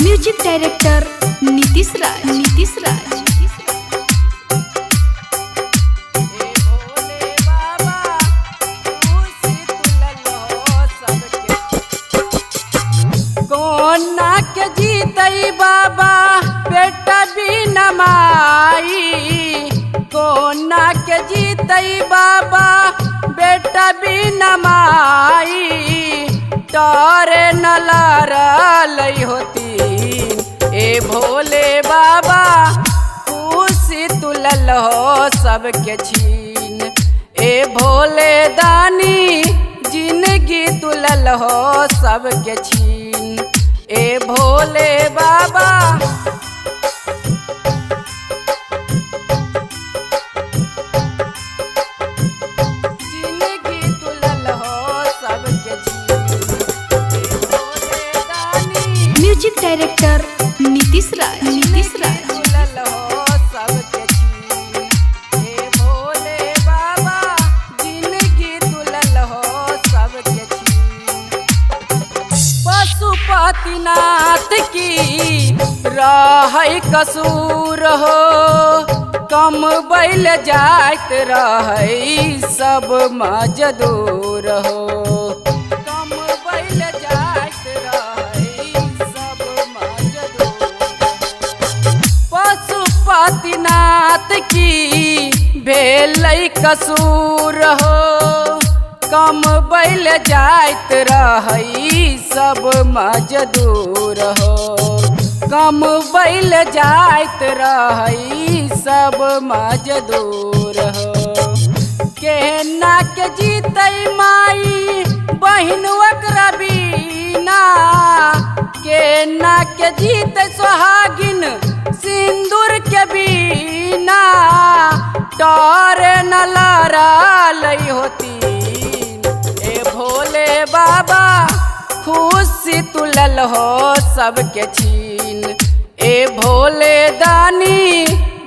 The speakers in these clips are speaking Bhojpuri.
म्यूजिक डायरेक्टर नीतीश राज। कोना के जीतई बाबा बेटा बिना माई, कोना के जीतई बाबा बेटा बिना माई, तारे न लड़लई होती ए भोले बाबा खुशी तुलल हो सबके छीन, ए भोले दानी जिंदगी तुलल हो सबके छीन, ए भोले बाबा जिंदगी तुलल हो सबके छीन, ए भोले दानी म्यूजिक डायरेक्टर नीतीश राज। तुलल हो सबके छीन, ए भोले बाबा जिंदगी तुलल हो सबके छीन। पशुपतिनाथ की रहै कसूर हो, कम बैल जाइत रहै सब मजदूर हो, कम बैल जाइत रहै सब मजदूर। पशुपतिनाथ की भेलै कसूर हो, कम बैल जाइत रहै सब मजदूर हो, कम बैल जाइत रहै सब मजदूर हो। केना के जीतै माई बहिन ओकरा बिना, केना के जीतै सोहागिन सिंदूर के बिना, तारे न लड़लई होती ए भोले बाबा खुशी तुलल हो सबके छीन, ए भोले दानी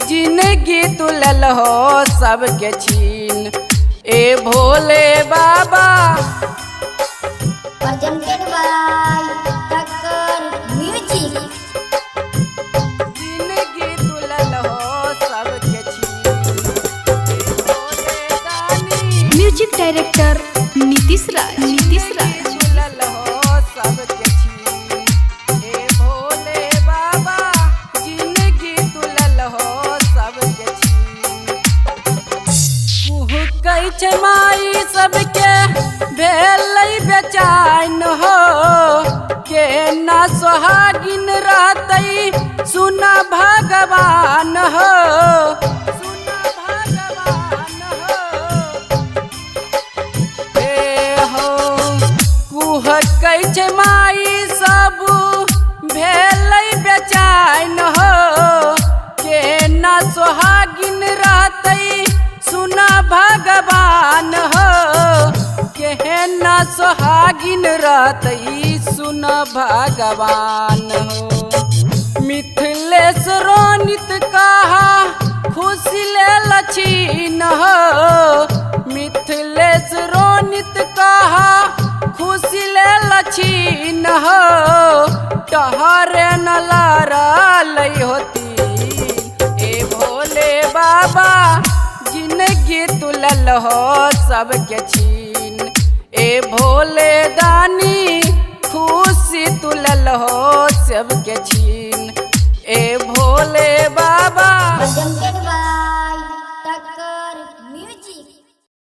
जिंदगी तुलल हो सबके छीन, ए भोले बाबा presented by Takkar Music। जिंदगी तुलल हो सबके छीन, ए भोले दानी म्यूजिक डायरेक्टर नीतीश राज। तुलल हो सबके छीन, ए भोले बाबा जिंदगी तुलल हो सबके छीन। कहै छै माई सबके भेलै बेचैन हो, केना सोहागिन रहतै सुना भगवान हो, सुना भगवान हो। हे हो कहै छै माई सब भेलै बेचैन हो, केना सोहागिन रहतै सुना भगवान हो, केना सोहागिन रहतै सुना भगवान हो। मिथिलेश रोनित कहा खुशी ले लछीन हो, मिथिलेश रोनित कहा खुशी ले लछीन हो, टहरे न लड़लई होती ए भोले बाबा जिंदगी तुलल हो सबके छीन, ए भोले दानी खुशी तुलल हो सबके छीन,